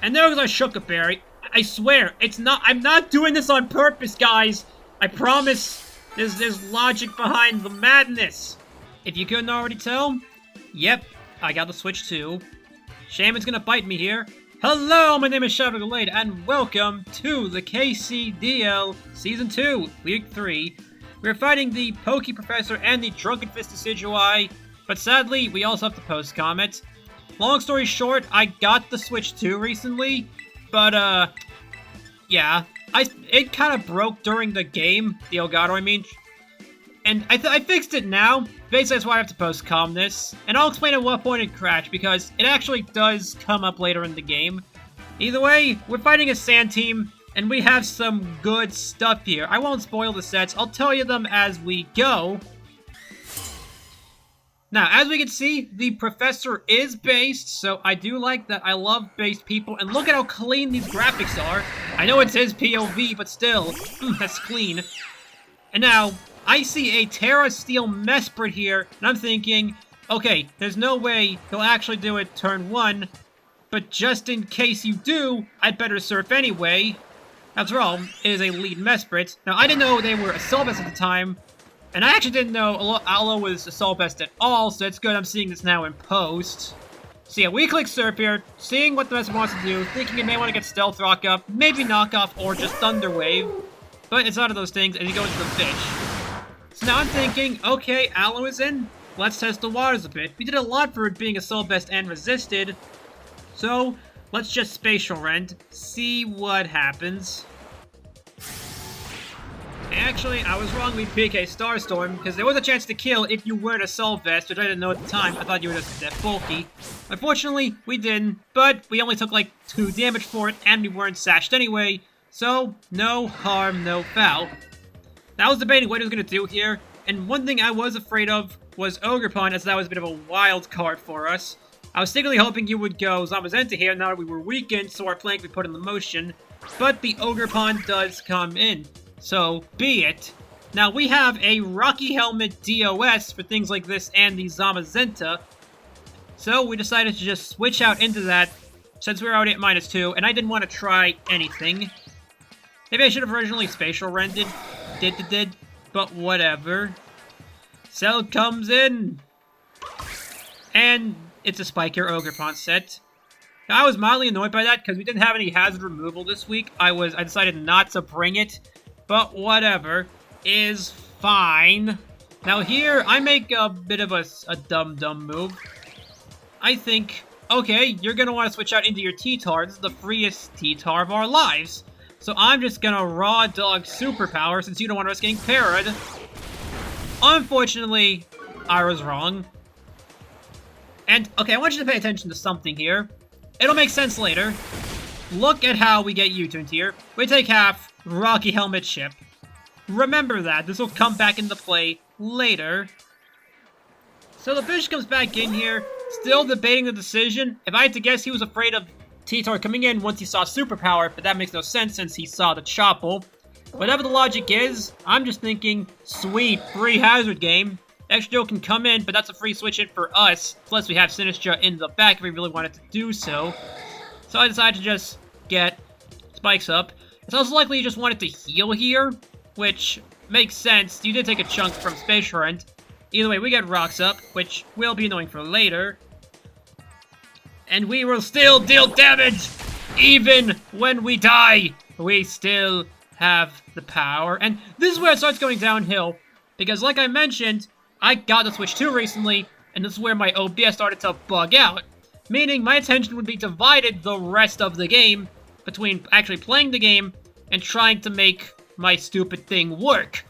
And there goes our Shuckaberry. I swear, I'm not doing this on purpose, guys. I promise there's logic behind the madness. If you couldn't already tell, yep, I got the Switch too. Shaman's gonna bite me here. Hello, my name is gallade, and welcome to the KCDL Season 2, Week 3. We're fighting the Professor and the Drunken Fist Decidueye, but sadly, we also have to post comment. Long story short, I got the Switch 2 recently, but, yeah. It kind of broke during the game, the Elgato, I mean. And I fixed it now. Basically, that's why I have to post-com this. And I'll explain at what point it crashed, because it actually does come up later in the game. Either way, we're fighting a sand team, and we have some good stuff here. I won't spoil the sets. I'll tell you them as we go. Now, as we can see, the Professor is based, so I do like that. I love based people, and look at how clean these graphics are. I know it says POV, but still, that's clean. And now, I see a Terra Steel Mesprit here, and I'm thinking, okay, there's no way he'll actually do it turn 1, but just in case you do, I'd better surf anyway. After all, it is a lead Mesprit. Now, I didn't know they were Assault Best at the time, and I actually didn't know Aloe was Assault Best at all, so it's good I'm seeing this now in post. So yeah, we click Surf here, seeing what the Mesprit wants to do, thinking it may want to get Stealth Rock up, maybe Knock Off, or just Thunder Wave. But it's none of those things, and he goes to the fish. So now I'm thinking, okay, Aloe is in, let's test the waters a bit. We did a lot for it being Assault Best and resisted, so let's just Spatial Rend, see what happens. Actually, I was wrong, we PK Starstorm, because there was a chance to kill if you weren't Assault Vest, which I didn't know at the time. I thought you were just that bulky. Unfortunately, we didn't, but we only took like 2 damage for it, and we weren't sashed anyway, so no harm, no foul. Now I was debating what he was going to do here, and one thing I was afraid of was Ogerpon, as that was a bit of a wild card for us. I was secretly hoping you would go Zamazenta here now that we were weakened, so our plan could be put into motion, but the Ogerpon does come in. So, be it. Now, we have a Rocky Helmet DOS for things like this and the Zamazenta. So, we decided to just switch out into that, since we were already at -2, and I didn't want to try anything. Maybe I should have originally Spatial Rended. Did, but whatever. Cell comes in. And it's a Spiker Ogerpon set. Now, I was mildly annoyed by that, because we didn't have any hazard removal this week. I decided not to bring it. But whatever, is fine. Now here, I make a bit of a dumb move. I think, okay, you're gonna want to switch out into your T-Tar. This is the freest T-Tar of our lives. So I'm just gonna Raw Dog Superpower since you don't want to risk getting parried. Unfortunately, I was wrong. And, okay, I want you to pay attention to something here. It'll make sense later. Look at how we get U-turned here. We take half Rocky Helmet Chip. Remember that. This will come back into play later. So the fish comes back in here, still debating the decision. If I had to guess, he was afraid of T-Tar coming in once he saw Superpower, but that makes no sense since he saw the Chopple. Whatever the logic is, I'm just thinking, sweet, free hazard game. Extra can come in, but that's a free switch in for us. Plus we have Sinistra in the back if we really wanted to do so. So I decided to just get Spikes up. It's also likely you just wanted to heal here, which makes sense. You did take a chunk from Spatial Rend. Either way, we get Rocks up, which will be annoying for later. And we will still deal damage! Even when we die, we still have the power. And this is where it starts going downhill, because like I mentioned, I got the Switch 2 recently, and this is where my OBS started to bug out. Meaning my attention would be divided the rest of the game between actually playing the game and trying to make my stupid thing work.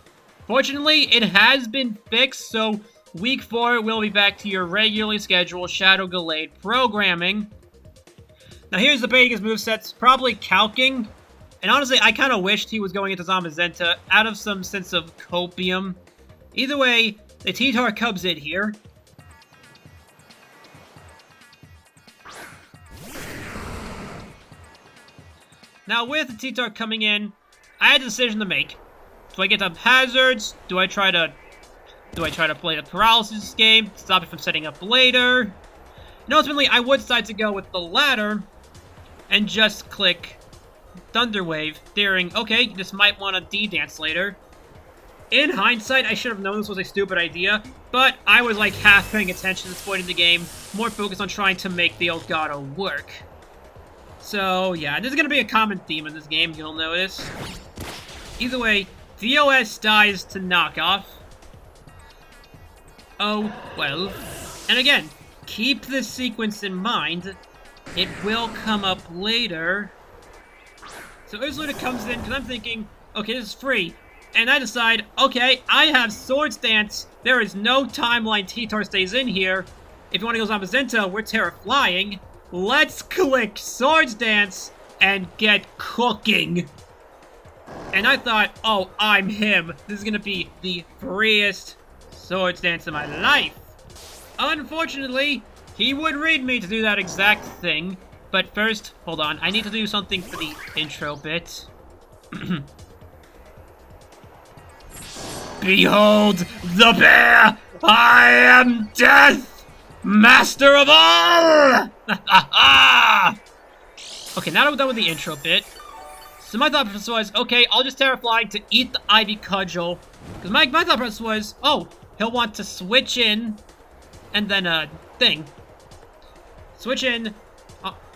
Fortunately, it has been fixed, so week 4 we'll be back to your regularly scheduled Shadow Gallade programming. Now here's the biggest movesets, probably Calking. And honestly, I kind of wished he was going into Zamazenta out of some sense of copium. Either way, the T-Tar comes in here. Now, with the T-Tar coming in, I had a decision to make. Do I get up hazards? Do I try to play the paralysis game, stop it from setting up later? And ultimately, I would decide to go with the latter, and just click Thunder Wave, fearing, okay, this might want a D-dance later. In hindsight, I should have known this was a stupid idea, but I was like half paying attention at this point in the game, more focused on trying to make the Elgato work. So yeah, this is going to be a common theme in this game, you'll notice. Either way, DOS dies to knockoff. Oh, well. And again, keep this sequence in mind. It will come up later. So Ursula comes in, because I'm thinking, okay, this is free. And I decide, okay, I have Swords Dance. There is no timeline Titor stays in here. If you want to go Zamazenta, we're Terra flying. Let's click Swords Dance and get cooking. And I thought, oh, I'm him. This is going to be the freest Swords Dance of my life. Unfortunately, he would read me to do that exact thing. But first, hold on, I need to do something for the intro bit. Behold the bear! I am death! Master of all! Okay, now that we're done with the intro bit. So my thought process was, okay, I'll just Terra Flying to eat the Ivy Cudgel. Because my thought process was, oh, he'll want to switch in, and then, thing. Switch in,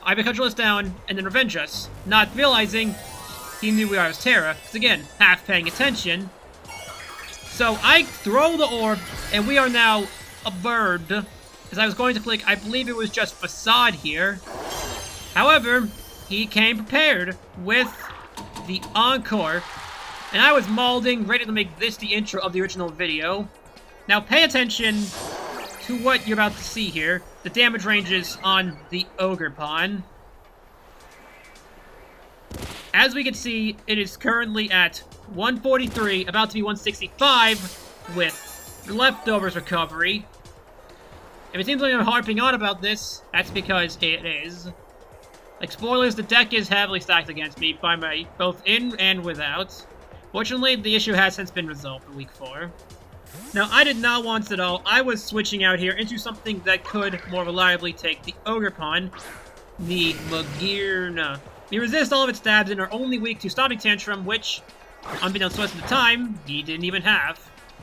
Ivy Cudgel us down, and then revenge us. Not realizing he knew I was Terra, because again, half paying attention. So I throw the orb, and we are now a bird. Because I was going to click, I believe it was just Facade here. However, he came prepared with the Encore. And I was molding, ready to make this the intro of the original video. Now pay attention to what you're about to see here. The damage ranges on the Ogre Pawn. As we can see, it is currently at 143, about to be 165, with Leftovers recovery. If it seems like I'm harping on about this, that's because it is. Like, spoilers, the deck is heavily stacked against me, by my both in and without. Fortunately, the issue has since been resolved for week 4. Now, I did not want it at all. I was switching out here into something that could more reliably take the Ogre Pawn, the Magirna. We resist all of its stabs and are only weak to Stomping Tantrum, which, unbeknownst to us at the time, he didn't even have.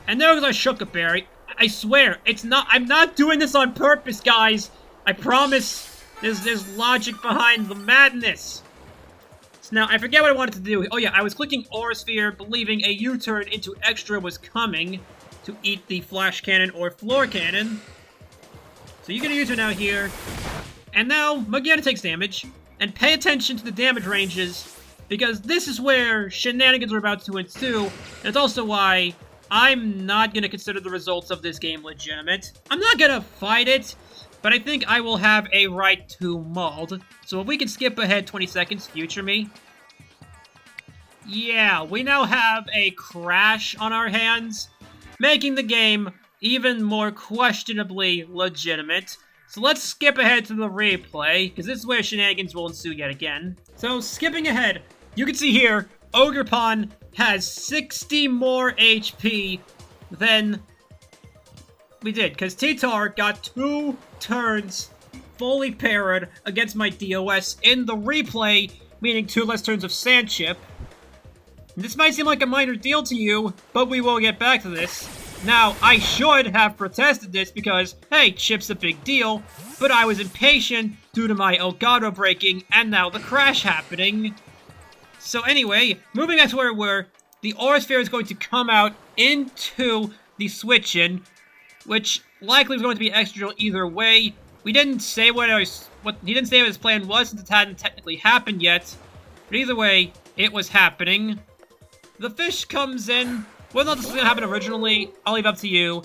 And there goes our Shookaberry. I swear, it's not- I'm not doing this on purpose, guys! I promise there's logic behind the madness. So now, I forget what I wanted to do. Oh yeah, I was clicking Aura Sphere, believing a U-turn into Extra was coming to eat the Flash Cannon or Floor Cannon. So you get a U-turn out here. And now, Magirna takes damage. And pay attention to the damage ranges, because this is where shenanigans are about to ensue, and it's also why I'm not going to consider the results of this game legitimate. I'm not going to fight it, but I think I will have a right to mold. So if we can skip ahead 20 seconds, future me. Yeah, we now have a crash on our hands, making the game even more questionably legitimate. So let's skip ahead to the replay, because this is where shenanigans will ensue yet again. So, skipping ahead, you can see here, Ogre Pawn has 60 more HP than we did, because Titor got 2 turns fully parried against my DOS in the replay, meaning 2 less turns of Sand Chip. This might seem like a minor deal to you, but we will get back to this. Now, I should have protested this because, hey, Chip's a big deal, but I was impatient due to my Elgato breaking and now the crash happening. So anyway, moving back to where we were, the Aura Sphere is going to come out into the switch-in, which likely was going to be extra either way. We didn't say he didn't say what his plan was since it hadn't technically happened yet, but either way, it was happening. The fish comes in. Whether or not this was going to happen originally, I'll leave up to you.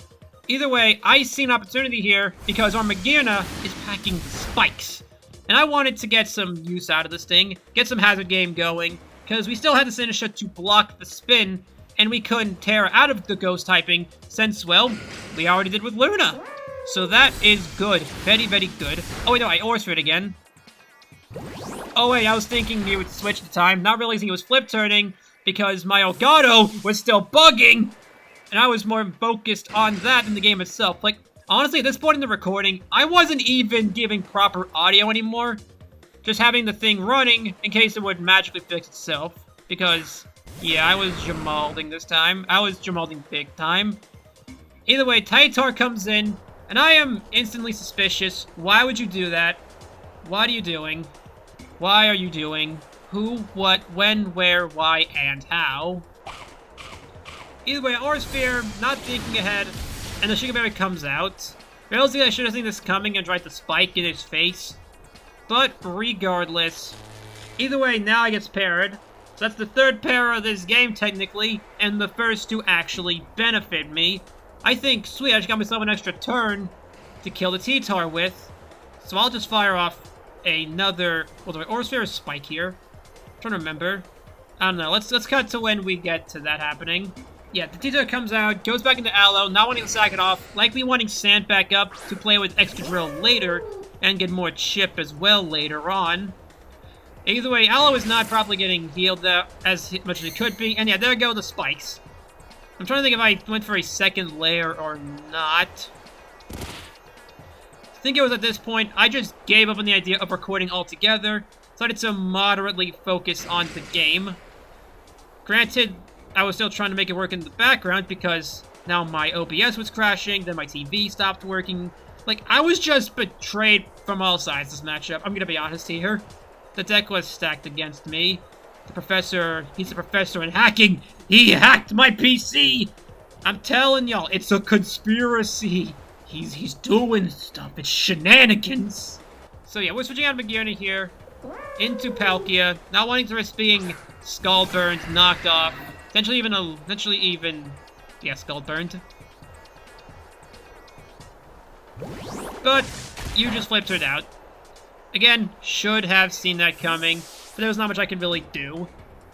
Either way, I see an opportunity here because our Magirna is packing spikes. And I wanted to get some use out of this thing, get some hazard game going, because we still had the Sinistra to block the spin, and we couldn't tear out of the ghost typing since, well, we already did with Luna. So that is good. Very, very good. Oh wait, no, I Aura Sphere again. Oh wait, I was thinking he would switch the time, not realizing he was flip turning, because my Elgato was still bugging, and I was more focused on that than the game itself. Like, honestly, at this point in the recording, I wasn't even giving proper audio anymore. just having the thing running in case it would magically fix itself. Because, yeah, I was Jamalding this time. I was Jamalding big time. Either way, Taitar comes in, and I am instantly suspicious. Why would you do that? What are you doing? Why are you doing? Who, what, when, where, why, and how? Either way, Aurasphere, not thinking ahead, and the Shigaberry comes out. Realistically, I should have seen this coming and tried to spike in his face. But regardless, either way, now I get parried. So that's the third para of this game, technically, and the first to actually benefit me. I think, sweet, I just got myself an extra turn to kill the T-Tar with. So I'll just fire off another... Well, do I Aurasphere or Spike here? I'm trying to remember. I don't know. Let's cut to when we get to that happening. Yeah, the T-Tar comes out, goes back into Aloe, not wanting to sack it off, likely wanting Sand back up to play with Extra Drill later, and get more chip as well later on. Either way, Aloe is not properly getting healed as much as it could be, and yeah, there go the spikes. I'm trying to think if I went for a second layer or not. I think it was at this point, I just gave up on the idea of recording altogether, started to moderately focus on the game. Granted, I was still trying to make it work in the background because now my OBS was crashing, then my TV stopped working. Like, I was just betrayed from all sides this matchup, I'm gonna be honest here. The deck was stacked against me. The Professor, he's a professor in hacking. He hacked my PC! I'm telling y'all, it's a conspiracy. He's doing stuff. It's shenanigans. So yeah, we're switching out of Magearna here into Palkia. Not wanting to risk being skull burned, knocked off. Potentially even, yeah, skull burned. But you just flipped it out. Again, should have seen that coming, but there was not much I could really do,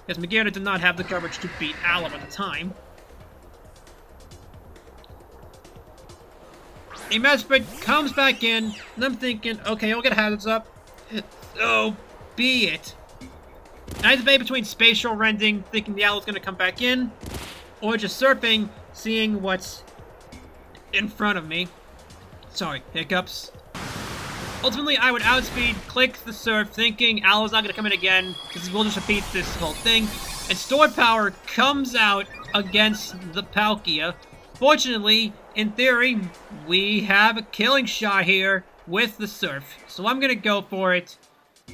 because Magearna did not have the coverage to beat Aloe at the time. A Mesprit comes back in, and I'm thinking, okay, I'll get hazards up. So be it. And I debate between spatial rending, thinking the Aloe's gonna come back in, or just surfing, seeing what's in front of me. Sorry, hiccups. Ultimately, I would outspeed, click the surf, thinking Aloe's not going to come in again, because we'll just repeat this whole thing. And Stored Power comes out against the Palkia. Fortunately, in theory, we have a killing shot here with the surf. So I'm going to go for it,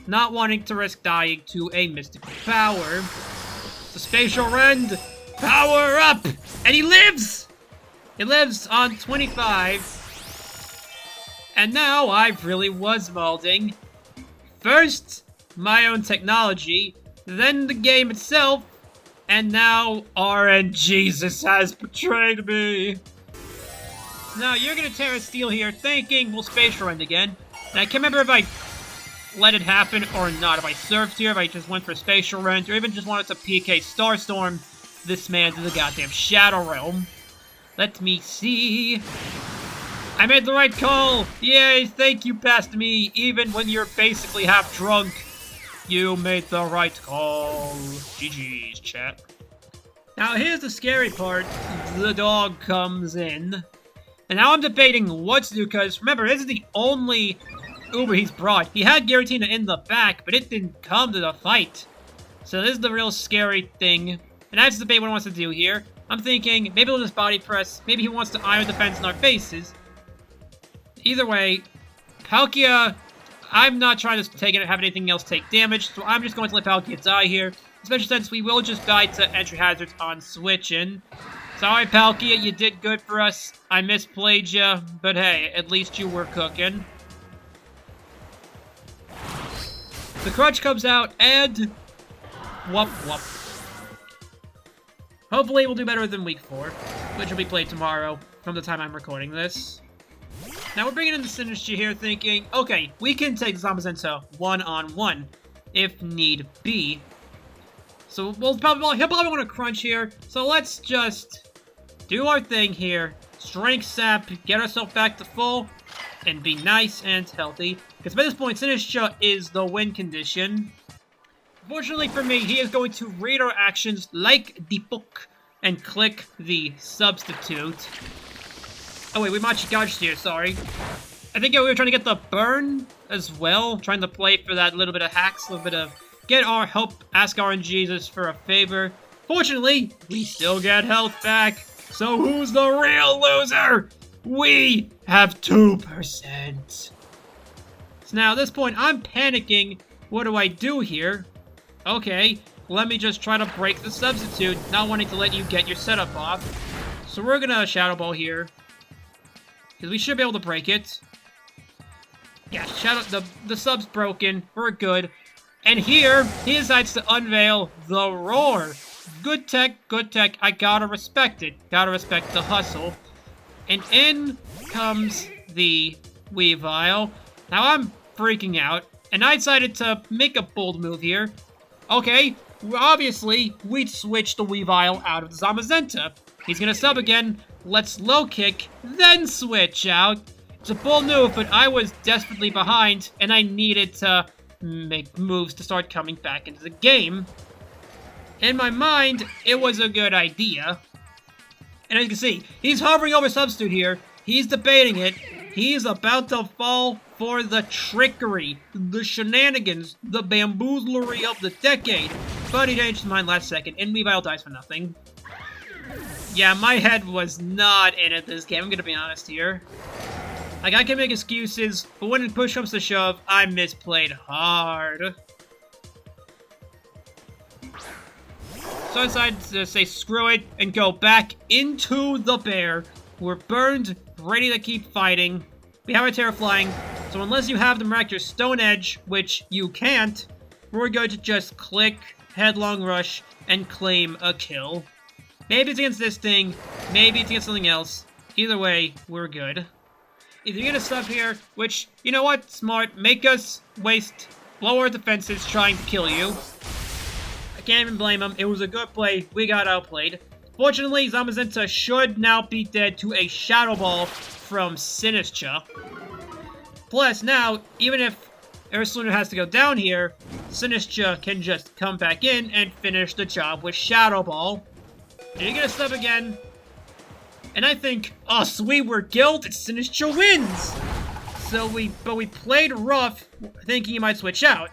not wanting to risk dying to a mystical power. The Spatial Rend, power up! And he lives! He lives on 25. And now I really was molding. First, my own technology, then the game itself, and now RNGesus has betrayed me. Now you're gonna Terra Steel here, thinking we'll Spatial Rend again. And I can't remember if I let it happen or not. If I surfed here, if I just went for Spatial Rend, or even just wanted to PK Starstorm this man to the goddamn Shadow Realm. Let me see. I made the right call! Yay, thank you, past me, even when you're basically half drunk. You made the right call. GG's, chat. Now here's the scary part. The dog comes in. And now I'm debating what to do, because remember, this is the only Uber he's brought. He had Giratina in the back, but it didn't come to the fight. So this is the real scary thing. And I have to debate what he wants to do here. I'm thinking, maybe he'll just body press, maybe he wants to Iron Defense in our faces. Either way, Palkia, I'm not trying to take it and have anything else take damage, so I'm just going to let Palkia die here, especially since we will just die to entry hazards on switching. Sorry, Palkia, you did good for us. I misplayed you, but hey, at least you were cooking. The Crutch comes out, and whoop whoop. Hopefully we'll do better than week 4, which will be played tomorrow from the time I'm recording this. Now we're bringing in the Synergy here, thinking, okay, we can take Zamazenta one-on-one, if need be. So he'll probably want to crunch here, so let's just do our thing here. Strength Sap, get ourselves back to full, and be nice and healthy. Because by this point, Synergy is the win condition. Fortunately for me, he is going to read our actions like the book, and click the substitute. Oh wait, we Machi Gauched here, sorry. I think we were trying to get the burn as well, trying to play for that little bit of hacks, a little bit of ask RNGesus for a favor. Fortunately, we still get health back. So who's the real loser? We have 2%. So now at this point, I'm panicking. What do I do here? Okay, let me just try to break the substitute, not wanting to let you get your setup off. So we're gonna Shadow Ball here, because we should be able to break it. Yeah, the sub's broken. We're good. And here, he decides to unveil the Roar. Good tech, good tech. I gotta respect it. Gotta respect the hustle. And in comes the Weavile. Now I'm freaking out, and I decided to make a bold move here. Okay, obviously, we'd switch the Weavile out of the Zamazenta. He's gonna sub again. Let's low kick, then switch out. It's a bold move, but I was desperately behind, and I needed to make moves to start coming back into the game. In my mind, it was a good idea. And as you can see, he's hovering over Substitute here. He's debating it. He's about to fall for the trickery, the shenanigans, the bamboozlery of the decade. But he changed his mind last second, and Weavile dies for nothing. Yeah, my head was not in it this game, I'm gonna be honest here. Like, I can make excuses, but when push comes to shove, I misplayed hard. So I decided to say screw it and go back into the bear. We're burned, ready to keep fighting. We have our Terra Flying, so unless you have the Miraculous Stone Edge, which you can't, we're going to just click, Headlong Rush, and claim a kill. Maybe it's against this thing, maybe it's against something else. Either way, we're good. Either you're gonna sub here, which, you know what, smart, make us blow our defenses trying to kill you. I can't even blame him, it was a good play, we got outplayed. Fortunately, Zamazenta should now be dead to a Shadow Ball from Sinistcha. Plus, now, even if Ursaluna has to go down here, Sinistcha can just come back in and finish the job with Shadow Ball. And you're gonna sub again. And I think, oh sweet, we're guild, Sinistcha wins! But we played rough, thinking he might switch out.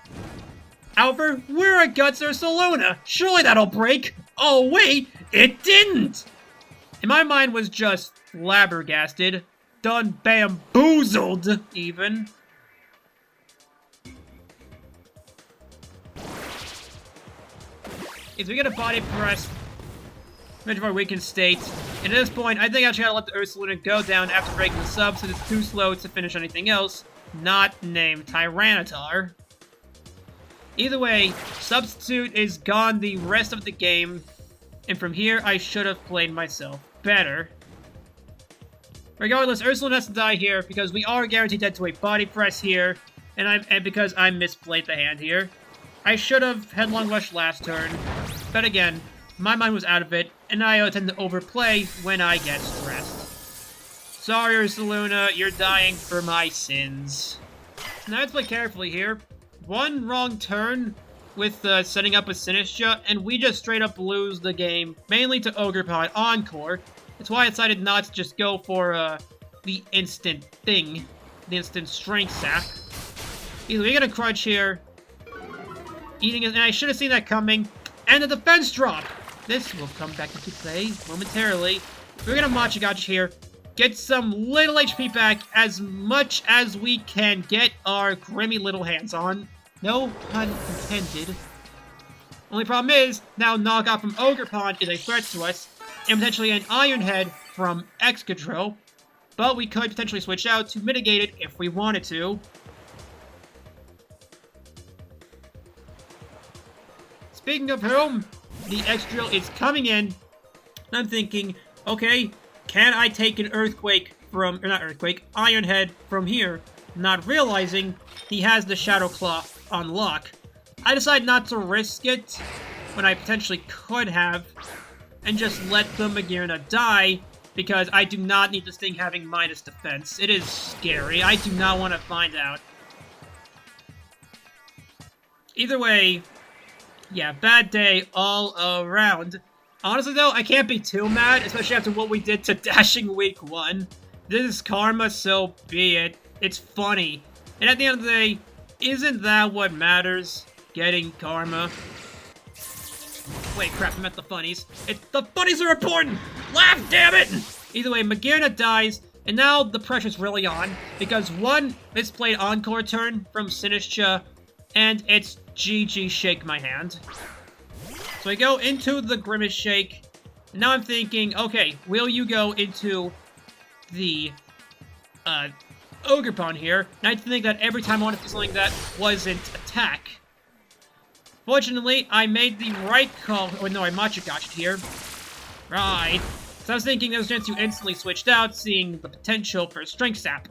However, we're a Guts Ursaluna, surely that'll break! Oh wait, it didn't! And my mind was just flabbergasted, done bamboozled, even. If we get a body press, much of our weakened state. And at this point, I think I actually gotta let the Ursaluna go down after breaking the sub, since it's too slow to finish anything else, not named Tyranitar. Either way, Substitute is gone the rest of the game, and from here, I should have played myself better. Regardless, Ursaluna has to die here, because we are guaranteed dead to a body press here, and because I misplayed the hand here. I should have Headlong Rush last turn, but again, my mind was out of it, and I tend to overplay when I get stressed. Sorry, Ursaluna, you're dying for my sins. Now let's play carefully here. One wrong turn with setting up a Sinistcha, and we just straight up lose the game, mainly to Ogerpod Encore. That's why I decided not to just go for the instant thing, the instant strength sack. Either we get a crunch here, eating it, and I should have seen that coming, and the defense drop! This will come back into play momentarily. We're gonna Machigotch here, get some little HP back as much as we can get our grimy little hands on. No pun intended. Only problem is, now knockoff from Ogerpond is a threat to us, and potentially an Iron Head from Excadrill, but we could potentially switch out to mitigate it if we wanted to. Speaking of whom, the Excadrill is coming in, and I'm thinking, okay, can I take an Iron Head from here? Not realizing he has the Shadow Claw on lock. I decide not to risk it when I potentially could have, and just let the Magearna die, because I do not need this thing having minus defense. It is scary. I do not want to find out. Either way, yeah, bad day all around. Honestly, though, I can't be too mad, especially after what we did to Dashing Week 1. This is karma, so be it. It's funny. And at the end of the day, isn't that what matters? Getting karma. Wait, crap, I meant the funnies. The funnies are important! Laugh, damn it! Either way, Magearna dies, and now the pressure's really on, because one misplayed Encore turn from Sinistcha, and it's GG Shake my hand. So I go into the Grimace Shake, and now I'm thinking, okay, will you go into the, Ogerpon here? And I think that every time I wanted to do something that wasn't attack. Fortunately, I made the right call. Oh no, I Machigotched here. Right. So I was thinking there was a chance you instantly switched out, seeing the potential for Strength Sap.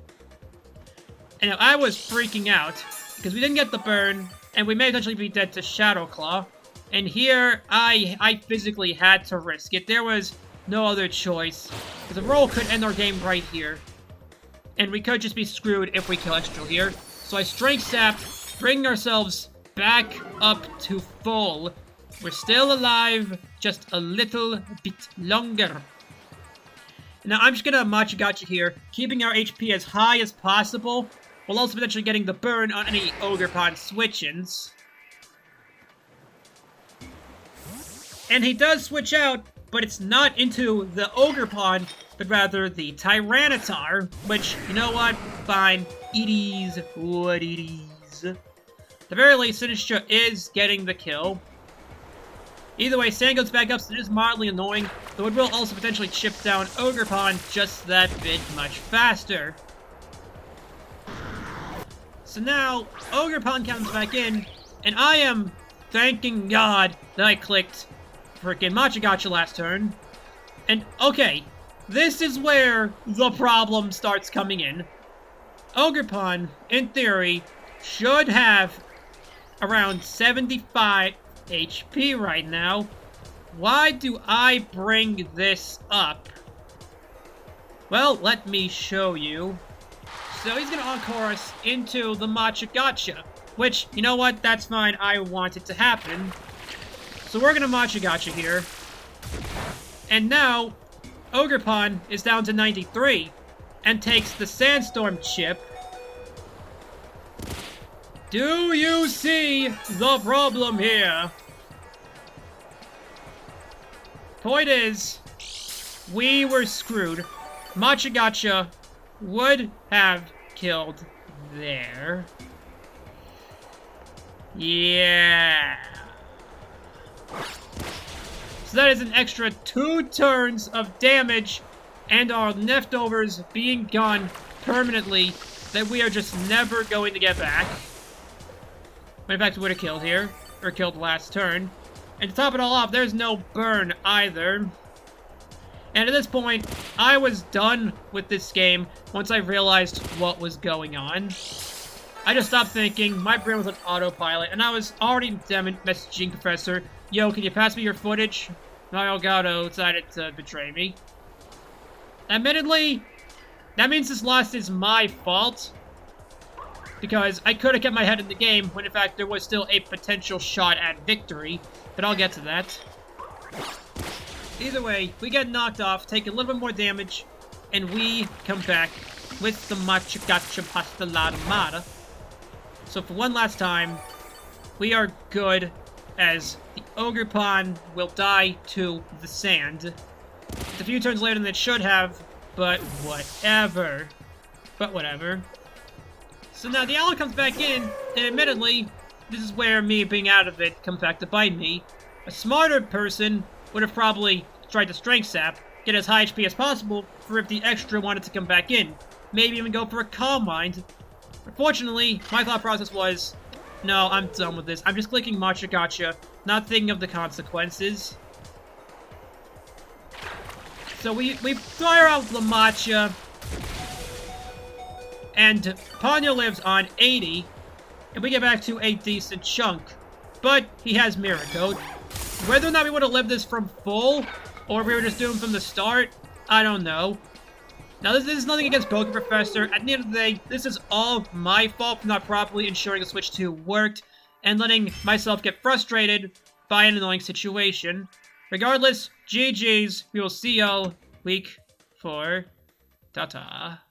And I was freaking out, because we didn't get the burn, and we may potentially be dead to Shadow Claw. And here, I physically had to risk it. There was no other choice, because the roll could end our game right here. And we could just be screwed if we kill Extra here. So I Strength Sap, bringing ourselves back up to full. We're still alive, just a little bit longer. Now I'm just gonna Machigotcha here, keeping our HP as high as possible, while also potentially getting the burn on any Ogerpon switch-ins. And he does switch out, but it's not into the Ogerpon, but rather the Tyranitar, which, you know what? Fine. It is what it is. At the very least, Sinistcha is getting the kill. Either way, Sand goes back up, so it is mildly annoying, though it will also potentially chip down Ogerpon just that bit much faster. So now, Ogerpon comes back in, and I am thanking God that I clicked frickin' Machigotcha last turn. And, okay, this is where the problem starts coming in. Ogerpon, in theory, should have around 75 HP right now. Why do I bring this up? Well, let me show you. So he's gonna Encore us into the Machigotcha, which, you know what, that's fine, I want it to happen. So we're gonna Machigotcha here. And now, Ogerpon is down to 93, and takes the Sandstorm chip. Do you see the problem here? Point is, we were screwed. Machigotcha would have killed there. Yeah. So that is an extra 2 turns of damage, and our leftovers being gone permanently that we are just never going to get back. In fact, we would have killed here, or killed last turn. And to top it all off, there's no burn either. And at this point, I was done with this game once I realized what was going on. I just stopped thinking, my brain was on autopilot, and I was already messaging Professor, yo, can you pass me your footage? My Elgato decided to betray me. Admittedly, that means this loss is my fault, because I could have kept my head in the game, when in fact there was still a potential shot at victory, but I'll get to that. Either way, we get knocked off, take a little bit more damage, and we come back with the Machigotcha Pastoria. So for one last time, we are good, as the Ogerpon will die to the sand. It's a few turns later than it should have, but whatever. But whatever. So now the owl comes back in, and admittedly, this is where me being out of it comes back to bite me. A smarter person would have probably tried to Strength Sap, get as high HP as possible for if the extra wanted to come back in. Maybe even go for a Calm Mind. Unfortunately, my thought process was, no, I'm done with this. I'm just clicking Machigotcha, not thinking of the consequences. So we fire out the Macha, and Ponyo lives on 80, and we get back to a decent chunk. But he has Mirror Coat. Whether or not we would have lived this from full, or if we were just doomed from the start, I don't know. Now, this is nothing against Poké Professor. At the end of the day, this is all my fault for not properly ensuring the Switch 2 worked, and letting myself get frustrated by an annoying situation. Regardless, GG's. We will see y'all week 4. Ta-ta.